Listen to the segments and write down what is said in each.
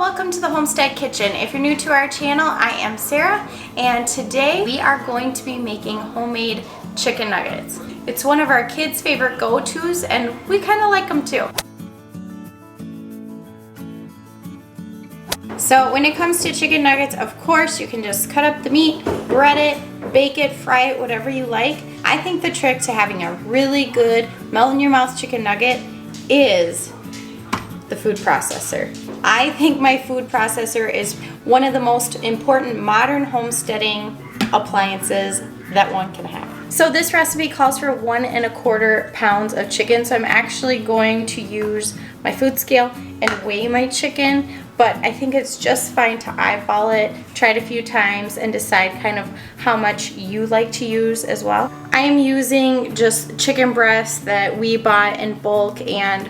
welcome to the Homestead Kitchen. If you're new to our channel, I am Sarah, and today we are going to be making homemade chicken nuggets. It's one of our kids' favorite go-tos, and we kind of like them too. So when it comes to chicken nuggets, of course, you can just cut up the meat, bread it, bake it, fry it, whatever you like. I think the trick to having a really good melt-in-your-mouth chicken nugget is the food processor. I think my food processor is one of the most important modern homesteading appliances that one can have. So this recipe calls for 1 1/4 pounds of chicken, so I'm actually going to use my food scale and weigh my chicken, but I think it's just fine to eyeball it, try it a few times, and decide kind of how much you like to use as well. I am using just chicken breasts that we bought in bulk and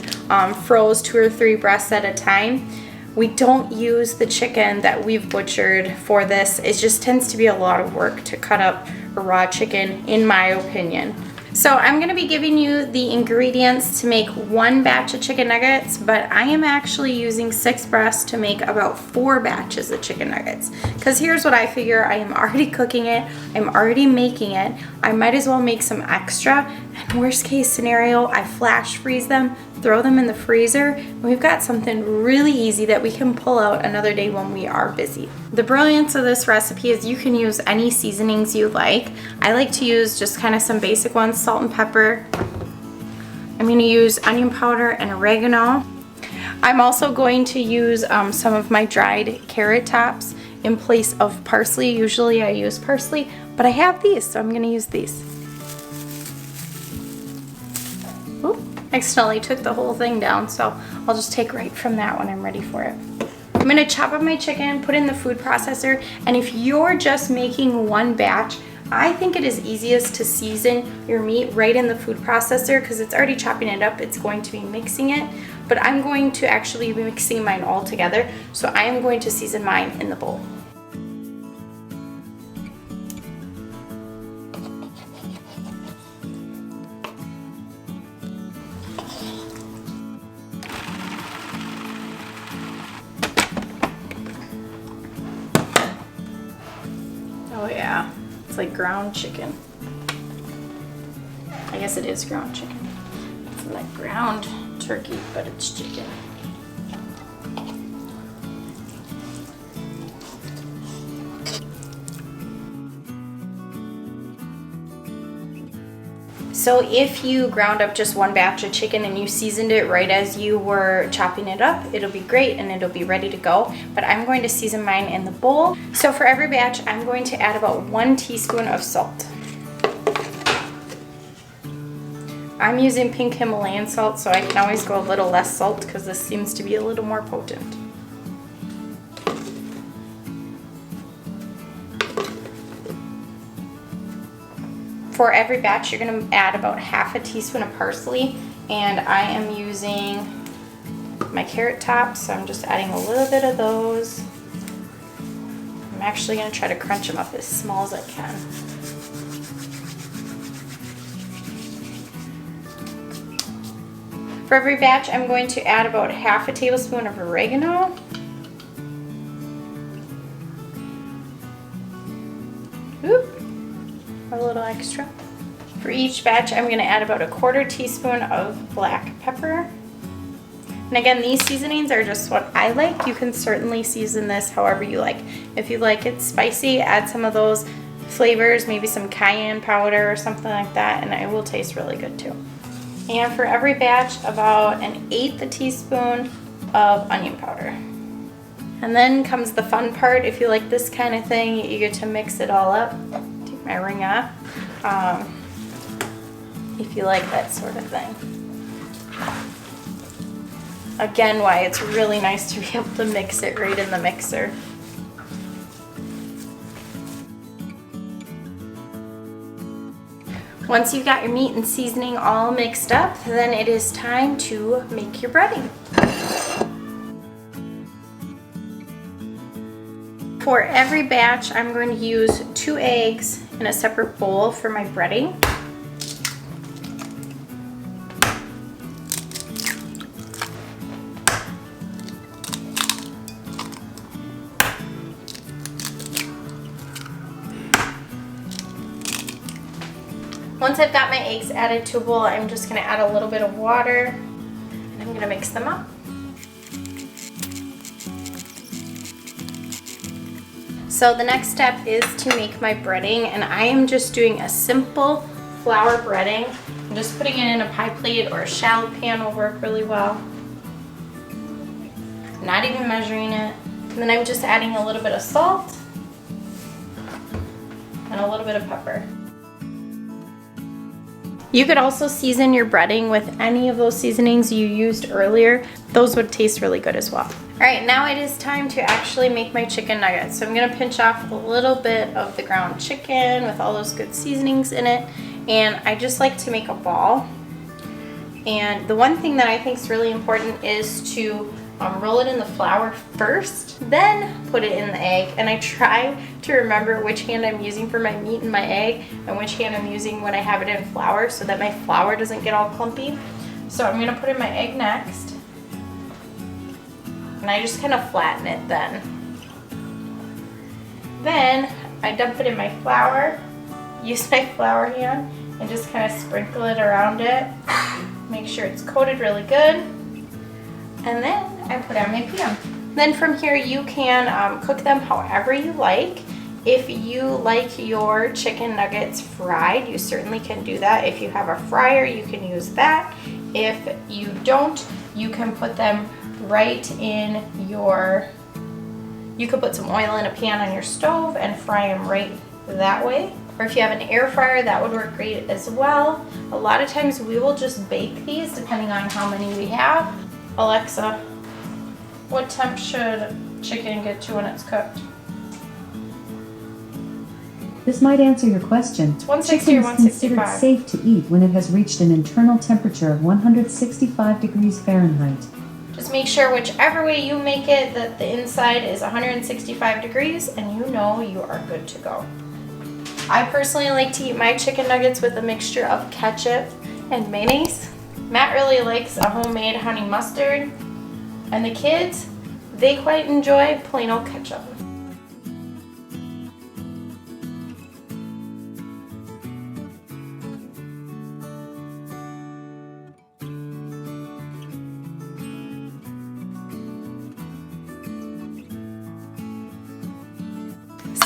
froze 2 or 3 breasts at a time. We don't use the chicken that we've butchered for this. It just tends to be a lot of work to cut up a raw chicken, in my opinion. So I'm going to be giving you the ingredients to make 1 batch of chicken nuggets, but I am actually using 6 breasts to make about 4 batches of chicken nuggets. Because here's what I figure: I am already cooking it, I'm already making it, I might as well make some extra, and worst case scenario, I flash freeze them, throw them in the freezer, and we've got something really easy that we can pull out another day when we are busy. The brilliance of this recipe is you can use any seasonings you like. I like to use just kind of some basic ones: salt and pepper. I'm going to use onion powder and oregano. I'm also going to use some of my dried carrot tops in place of parsley. Usually I use parsley, but I have these, so I'm going to use these. Oop, accidentally took the whole thing down, so I'll just take right from that when I'm ready for it. I'm going to chop up my chicken, put it in the food processor, and if you're just making 1 batch, I think it is easiest to season your meat right in the food processor because it's already chopping it up. It's going to be mixing it, but I'm going to actually be mixing mine all together, so I am going to season mine in the bowl. Oh yeah, it's like ground chicken. I guess it is ground chicken. It's like ground turkey, but it's chicken. So if you ground up just 1 batch of chicken and you seasoned it right as you were chopping it up, it'll be great and it'll be ready to go. But I'm going to season mine in the bowl. So for every batch, I'm going to add about 1 teaspoon of salt. I'm using pink Himalayan salt, so I can always go a little less salt because this seems to be a little more potent. For every batch, you're going to add about 1/2 teaspoon of parsley, and I am using my carrot tops, so I'm just adding a little bit of those. I'm actually going to try to crunch them up as small as I can. For every batch, I'm going to add about 1/2 tablespoon of oregano. Oop. A little extra. For each batch, I'm going to add about 1/4 teaspoon of black pepper. And again, these seasonings are just what I like. You can certainly season this however you like. If you like it spicy, add some of those flavors, maybe some cayenne powder or something like that, and it will taste really good too. And for every batch, about 1/8 teaspoon of onion powder. And then comes the fun part. If you like this kind of thing, you get to mix it all up. My ring off, if you like that sort of thing. Again, why it's really nice to be able to mix it right in the mixer. Once you've got your meat and seasoning all mixed up, then it is time to make your breading. For every batch, I'm going to use 2 eggs in a separate bowl for my breading. Once I've got my eggs added to a bowl, I'm just gonna add a little bit of water and I'm gonna mix them up. So the next step is to make my breading, and I am just doing a simple flour breading. I'm just putting it in a pie plate or a shallot pan will work really well. Not even measuring it. And then I'm just adding a little bit of salt and a little bit of pepper. You could also season your breading with any of those seasonings you used earlier. Those would taste really good as well. All right, now it is time to actually make my chicken nuggets. So I'm gonna pinch off a little bit of the ground chicken with all those good seasonings in it. And I just like to make a ball. And the one thing that I think is really important is to roll it in the flour first, then put it in the egg. And I try to remember which hand I'm using for my meat and my egg and which hand I'm using when I have it in flour so that my flour doesn't get all clumpy. So I'm gonna put in my egg next. And I just kind of flatten it then. Then I dump it in my flour, use my flour hand, and just kind of sprinkle it around it. Make sure it's coated really good. And then I put on my pan. Then from here you can cook them however you like. If you like your chicken nuggets fried, you certainly can do that. If you have a fryer, you can use that. If you don't, you can put them right in your, you could put some oil in a pan on your stove and fry them right that way. Or if you have an air fryer, that would work great as well. A lot of times we will just bake these depending on how many we have. Alexa, what temp should chicken get to when it's cooked? This might answer your question. It's 160 Chicken or is considered 165. safe to eat when it has reached an internal temperature of 165 degrees Fahrenheit. Just make sure whichever way you make it that the inside is 165 degrees and you know you are good to go. I personally like to eat my chicken nuggets with a mixture of ketchup and mayonnaise. Matt really likes a homemade honey mustard, and the kids, they quite enjoy plain old ketchup.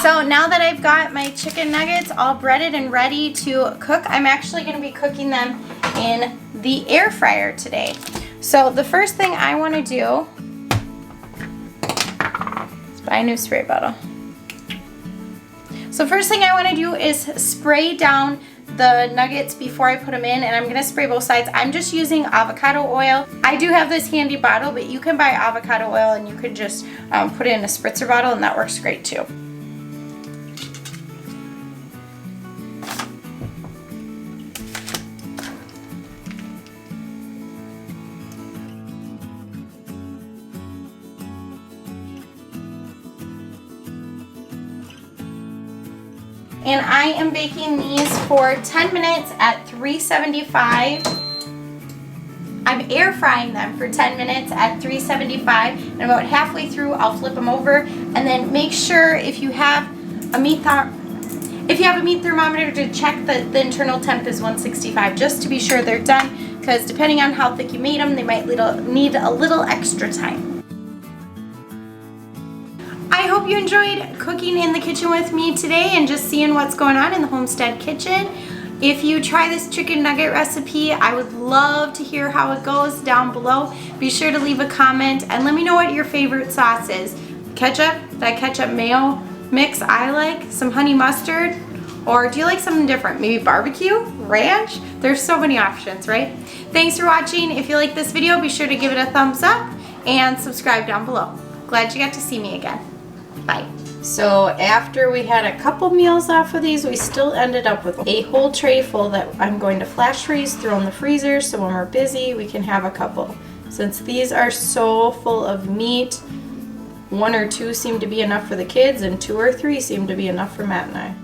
So now that I've got my chicken nuggets all breaded and ready to cook, I'm actually going to be cooking them in the air fryer today. So the first thing I want to do is buy a new spray bottle. So first thing I want to do is spray down the nuggets before I put them in, and I'm going to spray both sides. I'm just using avocado oil. I do have this handy bottle, but you can buy avocado oil and you can just put it in a spritzer bottle, and that works great too. And I am baking these for 10 minutes at 375. I'm air frying them for 10 minutes at 375, and about halfway through I'll flip them over, and then make sure if you have a meat thermometer to check that the internal temp is 165, just to be sure they're done, because depending on how thick you made them, they might need a little extra time. I hope you enjoyed cooking in the kitchen with me today and just seeing what's going on in the Homestead Kitchen. If you try this chicken nugget recipe, I would love to hear how it goes down below. Be sure to leave a comment and let me know what your favorite sauce is. Ketchup, that ketchup mayo mix I like, some honey mustard, or do you like something different? Maybe barbecue, ranch? There's so many options, right? Thanks for watching. If you like this video, be sure to give it a thumbs up and subscribe down below. Glad you got to see me again. Bye. So after we had a couple meals off of these, we still ended up with a whole tray full that I'm going to flash freeze, throw in the freezer, so when we're busy we can have a couple. Since these are so full of meat, 1 or 2 seem to be enough for the kids and 2 or 3 seem to be enough for Matt and I.